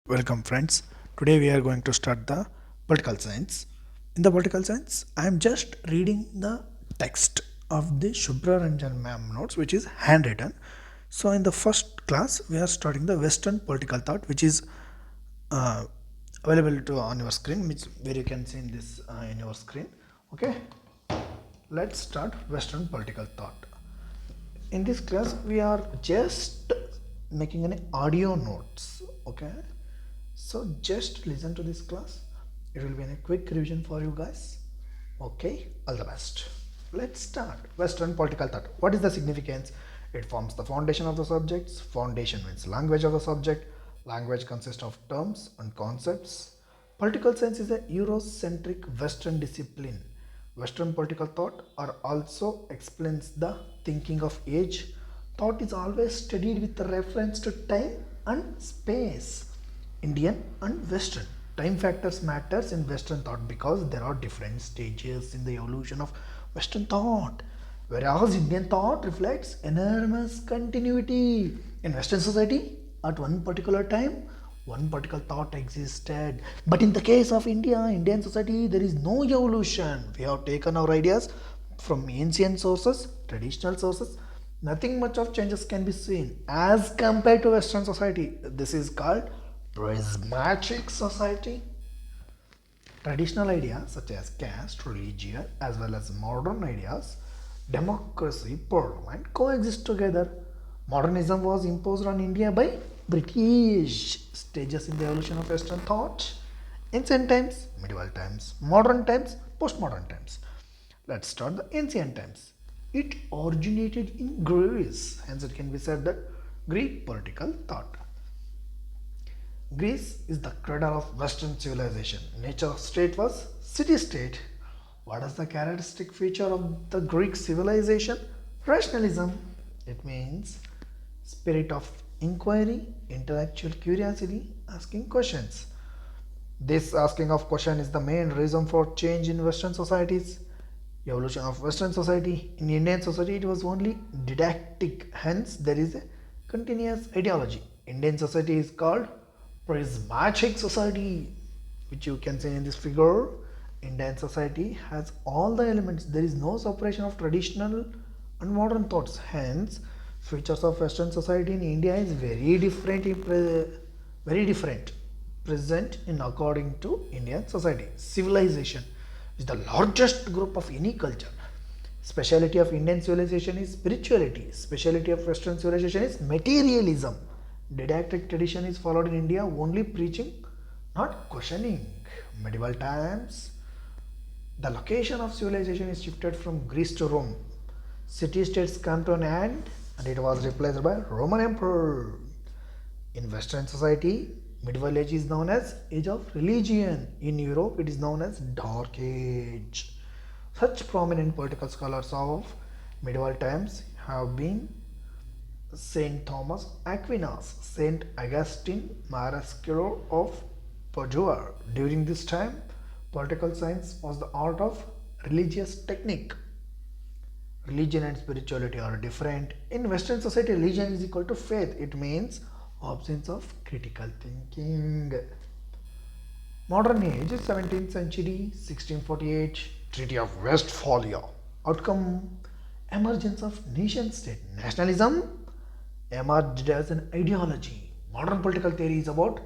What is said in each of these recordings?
Welcome, friends. Today we are going to start the political science. In the political science, I am just reading the text of the Shubhra Ranjan ma'am notes, which is handwritten. So, in the first class, we are starting the Western political thought, which is uh, available to on your screen, which where you can see in this in your screen. Okay, let's start Western political thought. In this class we are just making an audio notes. Okay, so just listen to this class. It will be a quick revision for you guys. Okay, all the best. Let's start. Western political thought, what is the significance? It forms the foundation of the subjects. Foundation means language of the subject. Language consists of terms and concepts. Political science is a Eurocentric Western discipline. Western political thought are also explains the thinking of age. Thought is always studied with reference to time and space. Indian and Western. Time factors matters in Western thought because there are different stages in the evolution of Western thought. Whereas Indian thought reflects enormous continuity. In Western society, at one particular time, one particular thought existed. But in the case of India, Indian society, there is no evolution. We have taken our ideas from ancient sources, traditional sources. Nothing much of changes can be seen as compared to Western society. This is called prismatic society. Traditional ideas such as caste, religion, as well as modern ideas, democracy, parliament coexist together. Modernism was imposed on India by British. Stages in the evolution of Western thought: ancient times, medieval times, modern times, postmodern times. Let's start the ancient times. It originated in Greece, hence it can be said that Greek political thought. Greece is the cradle of Western civilization. Nature of state was city-state. What is the characteristic feature of the Greek civilization? Rationalism. It means spirit of inquiry, intellectual curiosity, asking questions. This asking of question is the main reason for change in Western societies. Evolution of Western society. In Indian society, it was only didactic. Hence, there is a continuous ideology. Indian society is called prismatic society, which you can see in this figure. Indian society has all the elements. There is no separation of traditional and modern thoughts. Hence, features of Western society in India is very different present in according to Indian society. Civilization is the largest group of any culture. Speciality of Indian civilization is spirituality. Speciality of Western civilization is materialism. Didactic tradition is followed in India, only preaching, not questioning. Medieval times, the location of civilization is shifted from Greece to Rome. City-states come to an end and it was replaced by Roman Emperor. In Western society, medieval age is known as age of religion. In Europe, it is known as Dark Age. Such prominent political scholars of medieval times have been Saint Thomas Aquinas, Saint Augustine Marasquero of Padua. During this time, political science was the art of religious technique. Religion and spirituality are different. In Western society, religion is equal to faith. It means absence of critical thinking. Modern age is 17th century, 1648, Treaty of Westphalia. Outcome: emergence of nation state. Nationalism emerged as an ideology. Modern political theory is about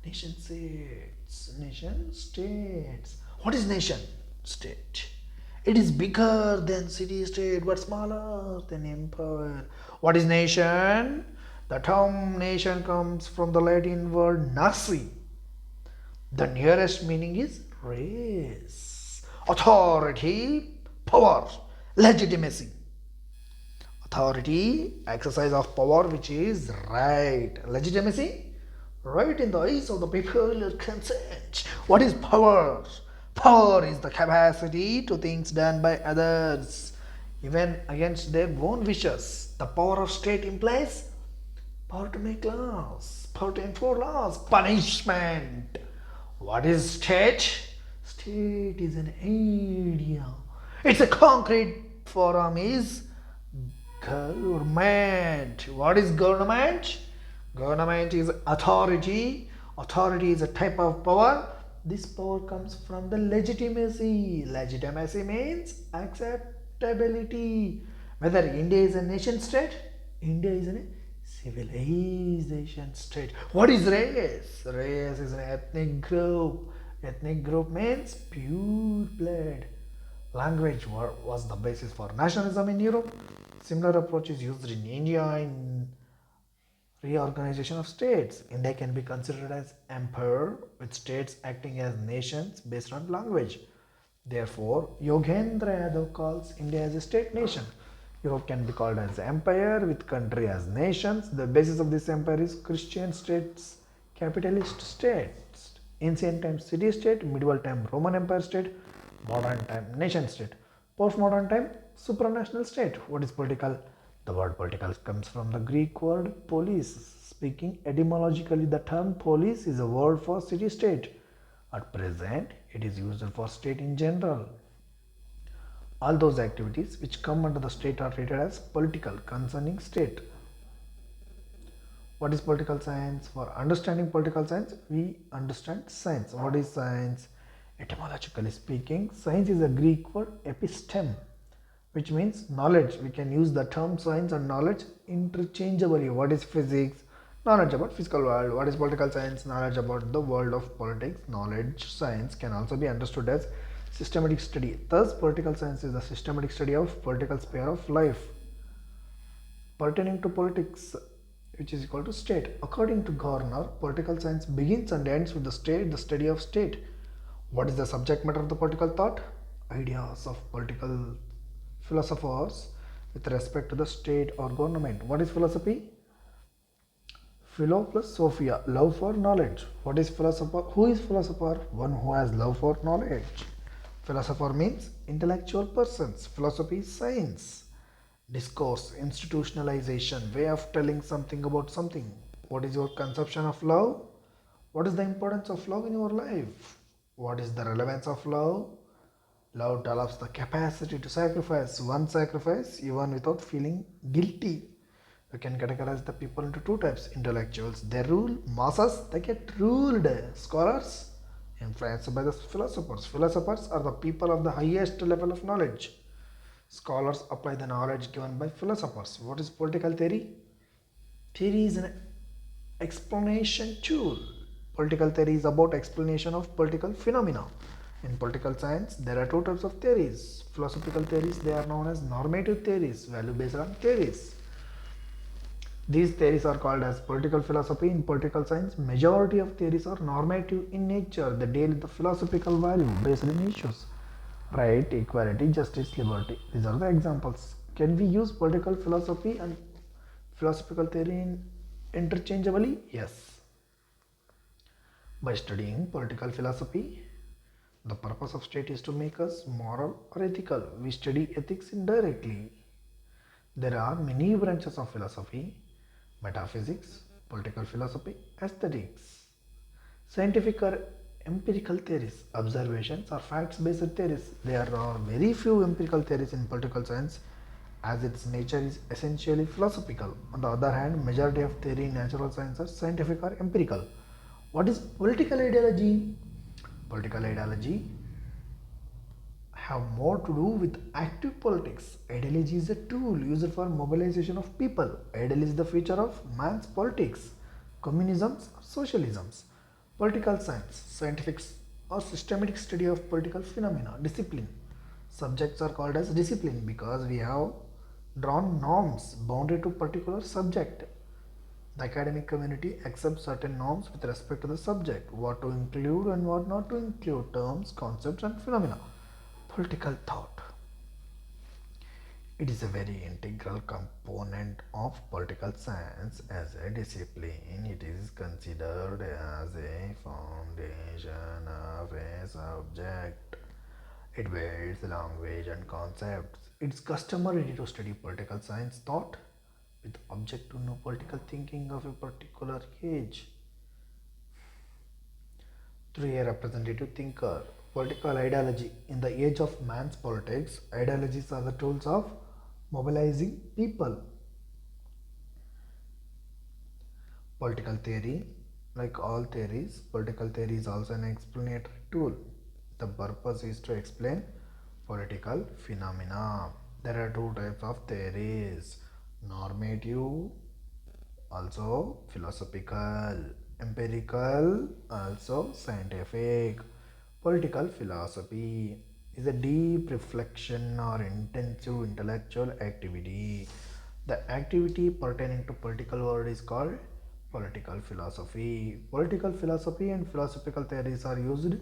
nation states. Nation states. What is nation state? It is bigger than city state but smaller than empire. What is nation? The term nation comes from the Latin word nasi. The nearest meaning is race. Authority, power, legitimacy. Authority, exercise of power which is right. Legitimacy, right in the eyes of the peculiar consent. What is power? Power is the capacity to things done by others, even against their own wishes. The power of state implies power to make laws, power to enforce laws, punishment. What is state? State is an idea. It's a concrete form is government. What is government? Government is authority Authority is a type of power. This power comes from the legitimacy. Legitimacy means acceptability. Whether India is a nation state, India is a civilization state. What is race? Race is an ethnic group. Ethnic group means pure blood. Language was the basis for nationalism in Europe. Similar approach is used in India in reorganization of states. India can be considered as empire with states acting as nations based on language. Therefore, Yogendra Yadav calls India as a state nation. Europe can be called as empire with country as nations. The basis of this empire is Christian states, capitalist states, ancient time city state, medieval time Roman Empire state, modern time nation state, postmodern time supranational state. What is political? The word political comes from the Greek word polis. Speaking etymologically, the term polis is a word for city state. At present, it is used for state in general. All those activities which come under the state are treated as political concerning state. What is political science? For understanding political science, we understand science. What is science? Etymologically speaking, science is a Greek word episteme, which means knowledge. We can use the term science and knowledge interchangeably. What is physics? Knowledge about physical world. What is political science? Knowledge about the world of politics. Knowledge science can also be understood as systematic study. Thus, political science is the systematic study of political sphere of life pertaining to politics, which is equal to state. According to Garner, political science begins and ends with the state, the study of state. What is the subject matter of the political thought? Ideas of political philosophers with respect to the state or government. What is philosophy? Philo plus Sophia, love for knowledge. What is philosopher? Who is philosopher? One who has love for knowledge. Philosopher means intellectual persons. Philosophy is science. Discourse, institutionalization, way of telling something about something. What is your conception of love? What is the importance of love in your life? What is the relevance of love? Love develops the capacity to sacrifice. One sacrifice even without feeling guilty. We can categorize the people into two types. Intellectuals, they rule. Masses, they get ruled. Scholars, influenced by the philosophers. Philosophers are the people of the highest level of knowledge. Scholars apply the knowledge given by philosophers. What is political theory? Theory is an explanation tool. Political theory is about explanation of political phenomena. In political science, there are two types of theories. Philosophical theories, they are known as normative theories, value-based on theories. These theories are called as political philosophy. In political science, majority of theories are normative in nature. They deal with the philosophical value based on issues. Right, equality, justice, liberty. These are the examples. Can we use political philosophy and philosophical theory interchangeably? Yes. By studying political philosophy, the purpose of state is to make us moral or ethical. We study ethics indirectly. There are many branches of philosophy: metaphysics, political philosophy, aesthetics, scientific or empirical theories, observations or facts-based theories. There are very few empirical theories in political science as its nature is essentially philosophical. On the other hand, majority of theory in natural science are scientific or empirical. What is political ideology? Political ideology have more to do with active politics. Ideology is a tool used for mobilization of people. Ideology is the future of man's politics. Communisms, socialisms. Political science, scientific or systematic study of political phenomena. Discipline. Subjects are called as discipline because we have drawn norms bounded to particular subject. The academic community accepts certain norms with respect to the subject, what to include and what not to include, terms, concepts and phenomena. Political thought. It is a very integral component of political science as a discipline. It is considered as a foundation of a subject. It builds language and concepts. It's customary to study political science thought with object to know political thinking of a particular age through a representative thinker. Political ideology. In the age of man's politics, ideologies are the tools of mobilizing people. Political theory. Like all theories, political theory is also an explanatory tool. The purpose is to explain political phenomena. There are two types of theories: normative, also philosophical; empirical, also scientific. Political philosophy is a deep reflection or intensive intellectual activity. The activity pertaining to political world is called political philosophy. Political philosophy and philosophical theories are used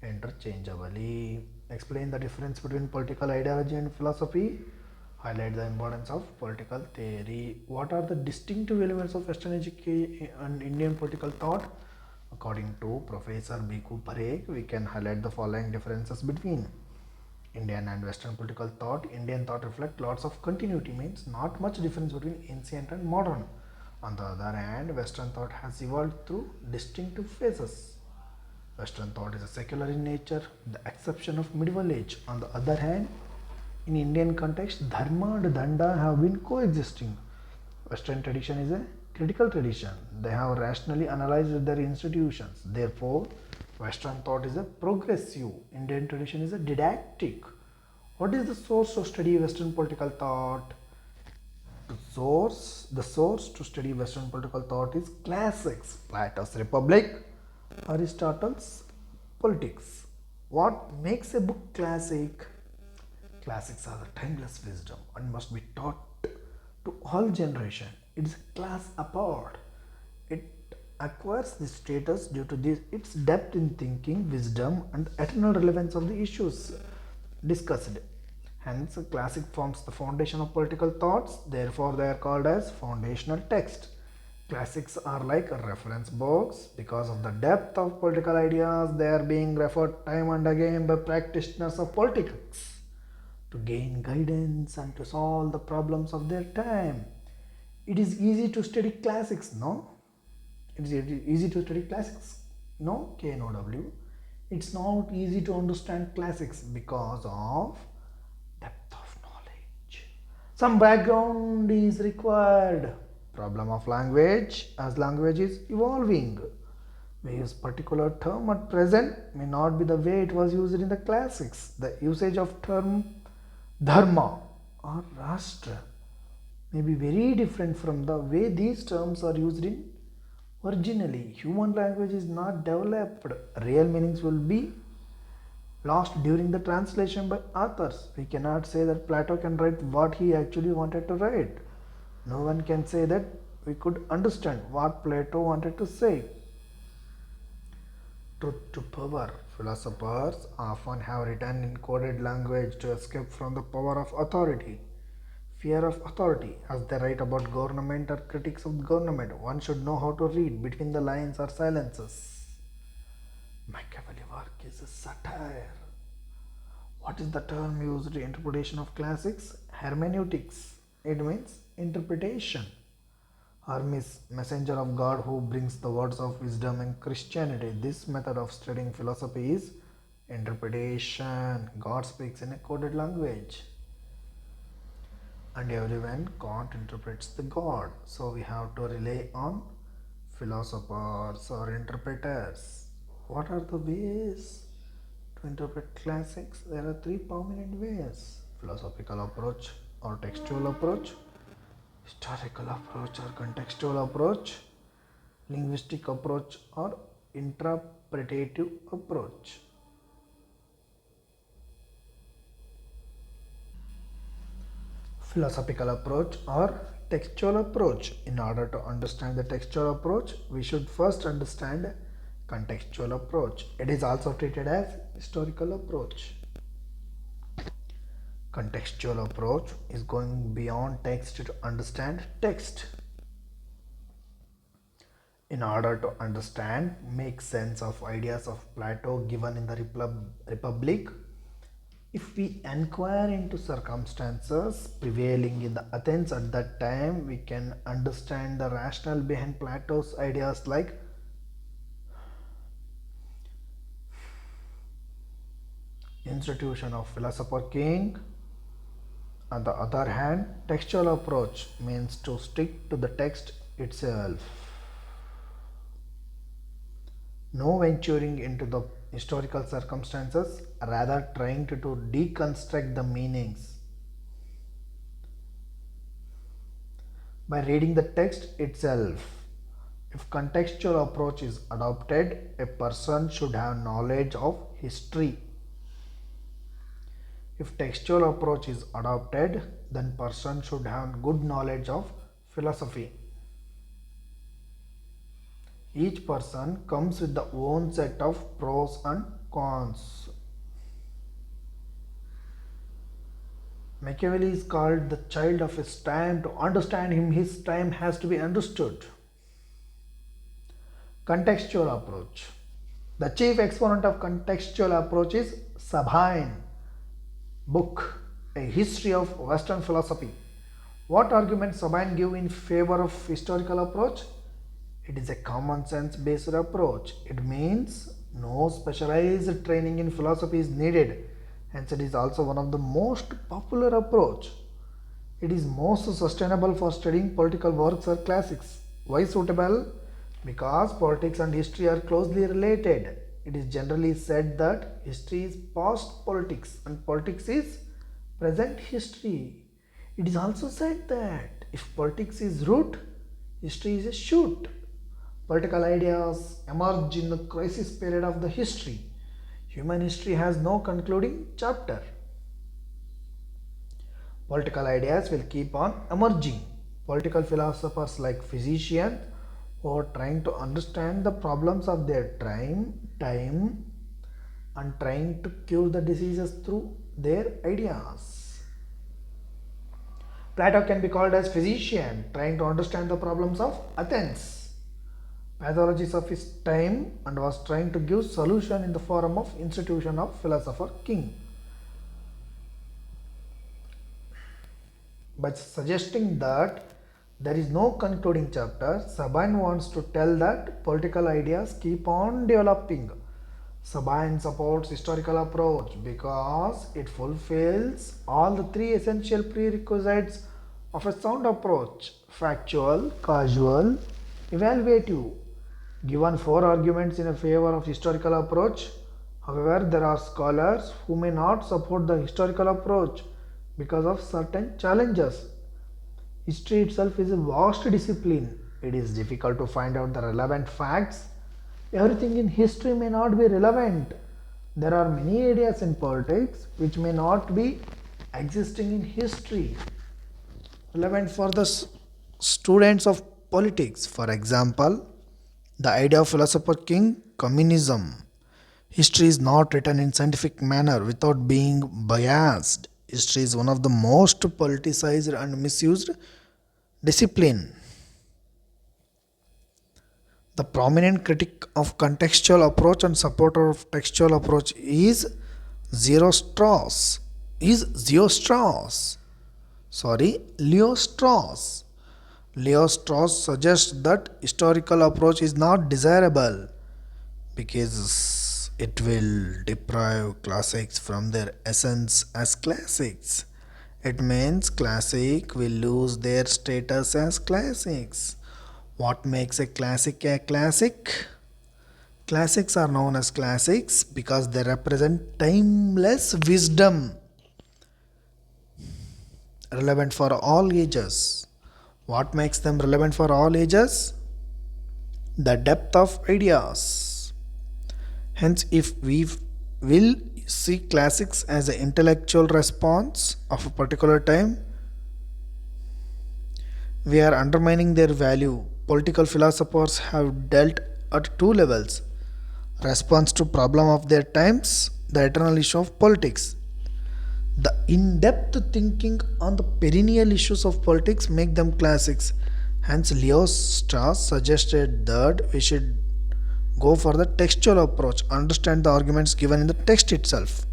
interchangeably. Explain the difference between political ideology and philosophy. Highlight the importance of political theory. What are the distinctive elements of Western education and Indian political thought? According to Professor Bhikkhu Parekh, we can highlight the following differences between Indian and Western political thought. Indian thought reflect lots of continuity, means not much difference between ancient and modern. On the other hand, Western thought has evolved through distinctive phases. Western thought is secular in nature, with the exception of medieval age. On the other hand, in Indian context, dharma and danda have been coexisting. Western tradition is a critical tradition. They have rationally analyzed their institutions. Therefore, Western thought is a progressive. Indian tradition is a didactic. What is the source to study Western political thought? The source to study Western political thought is classics: Plato's Republic, Aristotle's Politics. What makes a book classic? Classics are the timeless wisdom and must be taught to all generation. It is a class apart. It acquires this status due to its depth in thinking, wisdom, and eternal relevance of the issues discussed. Hence, a classic forms the foundation of political thoughts. Therefore, they are called as foundational text. Classics are like reference books. Because of the depth of political ideas, they are being referred time and again by practitioners of politics to gain guidance and to solve the problems of their time. It is easy to study classics, no? It is easy to study classics, no? KNOW. It's not easy to understand classics because of depth of knowledge. Some background is required. Problem of language, as language is evolving. We use particular term at present may not be the way it was used in the classics. The usage of term dharma or rashtra may be very different from the way these terms are used in originally. Human language is not developed. Real meanings will be lost during the translation by authors. We cannot say that Plato can write what he actually wanted to write. No one can say that we could understand what Plato wanted to say. Truth to power. Philosophers often have written in coded language to escape from the power of authority. Fear of authority, as they write about government or critics of government. One should know how to read between the lines or silences. Machiavelli work is a satire. What is the term used in interpretation of classics? Hermeneutics. It means interpretation. Hermes, messenger of God who brings the words of wisdom in Christianity. This method of studying philosophy is interpretation. God speaks in a coded language. And everyone can't interpret the God. So we have to rely on philosophers or interpreters. What are the ways to interpret classics? There are three prominent ways: philosophical approach or textual approach, historical approach or contextual approach, linguistic approach or interpretative approach. Philosophical approach or textual approach. In order to understand the textual approach, we should first understand contextual approach. It is also treated as historical approach. Contextual approach is going beyond text to understand text. In order to understand, make sense of ideas of Plato given in the Republic, if we inquire into circumstances prevailing in the Athens at that time, we can understand the rationale behind Plato's ideas like institution of philosopher king. On the other hand, textual approach means to stick to the text itself. no venturing into the historical circumstances, rather trying to deconstruct the meanings. By reading the text itself, if contextual approach is adopted, a person should have knowledge of history. If textual approach is adopted, then person should have good knowledge of philosophy. Each person comes with the own set of pros and cons. Machiavelli is called the child of his time. To understand him, his time has to be understood. Contextual approach. The chief exponent of contextual approach is Sabine book, A History of Western Philosophy. What arguments Sabine give in favor of historical approach? It is a common sense based approach. It means no specialized training in philosophy is needed. Hence it is also one of the most popular approach. It is most sustainable for studying political works or classics. Why suitable? Because politics and history are closely related. It is generally said that history is past politics and politics is present history. It is also said that if politics is root, history is a shoot. Political ideas emerge in the crisis period of the history. Human history has no concluding chapter. Political ideas will keep on emerging. Political philosophers like physicians who are trying to understand the problems of their time and trying to cure the diseases through their ideas. Plato can be called as physician trying to understand the problems of Athens, pathologies of his time, and was trying to give solution in the form of institution of philosopher king. By suggesting that there is no concluding chapter, Sabine wants to tell that political ideas keep on developing. Sabine supports historical approach because it fulfills all the three essential prerequisites of a sound approach: factual, causal, evaluative. Given four arguments in favor of historical approach, however, there are scholars who may not support the historical approach because of certain challenges. History itself is a vast discipline. It is difficult to find out the relevant facts. Everything in history may not be relevant. There are many ideas in politics which may not be existing in history, relevant for the students of politics. For example, the idea of philosopher king, communism. History is not written in scientific manner without being biased. History is one of the most politicized and misused discipline. The prominent critic of contextual approach and supporter of textual approach is Zero Strauss. Leo Strauss. Leo Strauss suggests that historical approach is not desirable because it will deprive classics from their essence as classics. It means classic will lose their status as classics. What makes a classic a classic? Classics are known as classics because they represent timeless wisdom relevant for all ages. What makes them relevant for all ages? The depth of ideas. Hence, if we will see classics as an intellectual response of a particular time, we are undermining their value. Political philosophers have dealt at two levels: response to problem of their times, the eternal issue of politics. The in-depth thinking on the perennial issues of politics make them classics. Hence, Leo Strauss suggested that we should go for the textual approach, understand the arguments given in the text itself,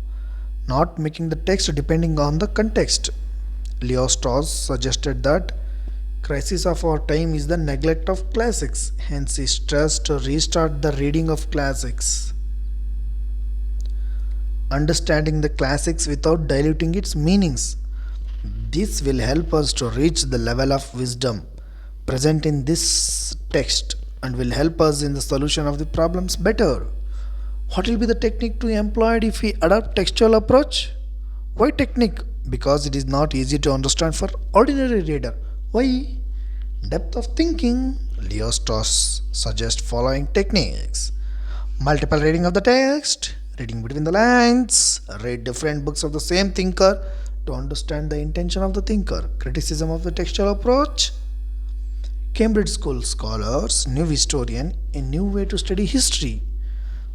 not making the text depending on the context. Leo Strauss suggested that crisis of our time is the neglect of classics. Hence, he stressed to restart the reading of classics. Understanding the classics without diluting its meanings. This will help us to reach the level of wisdom present in this text. and will help us in the solution of the problems better. What will be the technique to employed if we adopt textual approach? Why technique? Because it is not easy to understand for ordinary reader. Why? Depth of thinking. Leo Strauss suggests following techniques. Multiple reading of the text, reading between the lines, read different books of the same thinker to understand the intention of the thinker. Criticism of the textual approach. Cambridge School scholars, new historian, a new way to study history.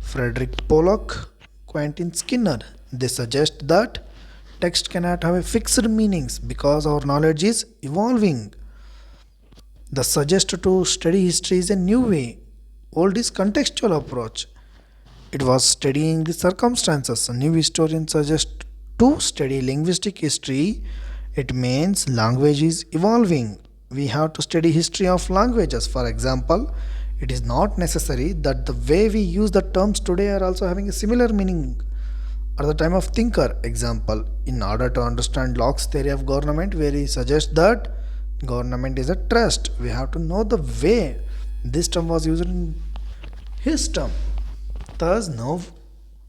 Frederick Pollock, Quentin Skinner. They suggest that text cannot have a fixed meanings because our knowledge is evolving. The suggest to study history is a new way. Old is contextual approach. It was studying the circumstances. A new historian suggests to study linguistic history. It means language is evolving. We have to study history of languages. For example, it is not necessary that the way we use the terms today are also having a similar meaning at the time of thinker. Example, in order to understand Locke's theory of government, where he suggests that government is a trust, we have to know the way this term was used in his term. Thus, now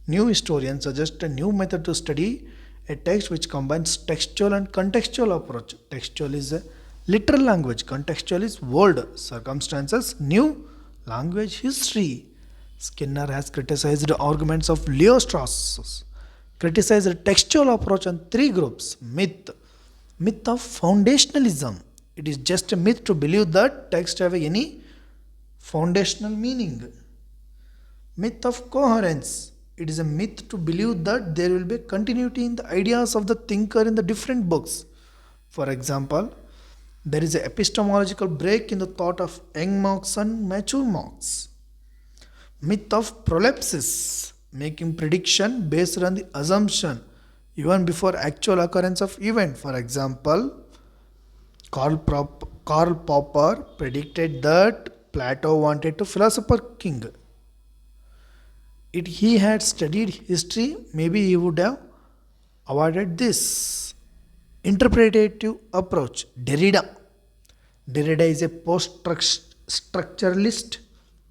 new historians suggest a new method to study a text which combines textual and contextual approach. Textual is a literal language, contextual is world, circumstances, new language, history. Skinner has criticized the arguments of Leo Strauss, criticized the textual approach on three groups. Myth of foundationalism. It is just a myth to believe that text have any foundational meaning. Myth of coherence. It is a myth to believe that there will be continuity in the ideas of the thinker in the different books. For example, there is an epistemological break in the thought of young monks and mature monks. Myth of prolepsis, making prediction based on the assumption even before actual occurrence of event. For example, Karl Popper predicted that Plato wanted to philosopher king. If he had studied history, maybe he would have avoided this. Interpretative approach. Derrida is a post-structuralist,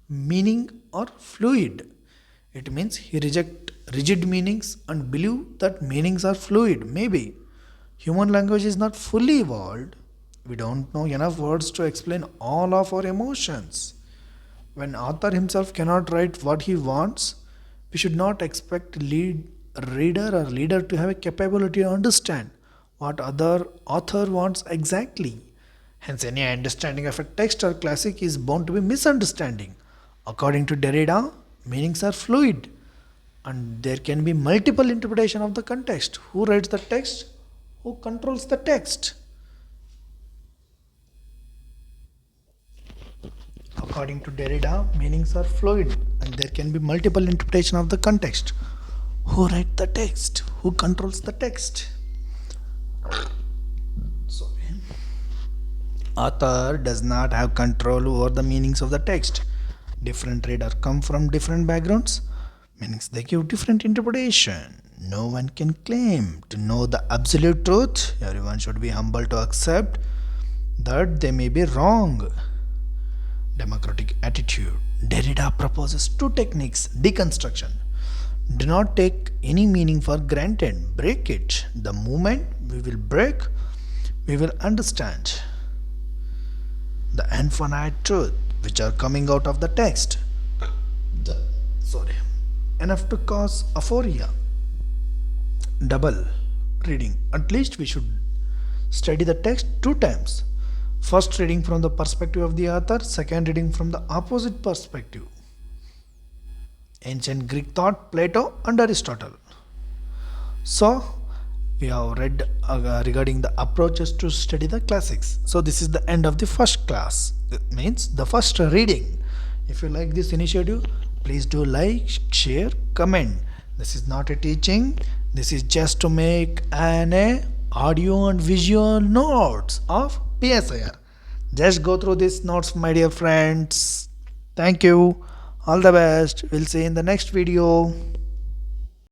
meaning or fluid. It means he rejects rigid meanings and believe that meanings are fluid. Maybe human language is not fully evolved. We don't know enough words to explain all of our emotions. When author himself cannot write what he wants, we should not expect reader to have a capability to understand what other author wants exactly. Hence, any understanding of a text or classic is bound to be misunderstanding. According to Derrida, meanings are fluid and there can be multiple interpretation of the context. Who writes the text? Who controls the text? According to Derrida, meanings are fluid and there can be multiple interpretation of the context. Who writes the text? Who controls the text? Sorry. Author does not have control over the meanings of the text. Different readers come from different backgrounds, meanings they give different interpretation. No one can claim to know the absolute truth. Everyone should be humble to accept that they may be wrong. Democratic attitude. Derrida proposes two techniques. Deconstruction. Do not take any meaning for granted. Break it. The moment we will break, we will understand the infinite truth which are coming out of the text. Enough to cause aphoria. Double reading. At least we should study the text 2 times. First reading from the perspective of the author, second reading from the opposite perspective. Ancient Greek thought, Plato and Aristotle. So, we have read regarding the approaches to study the classics. So, this is the end of the first class. It means the first reading. If you like this initiative, please do like, share, comment. This is not a teaching. This is just to make an audio and visual notes of Psir. Just go through these notes, my dear friends. Thank you. All the best. We'll see you in the next video.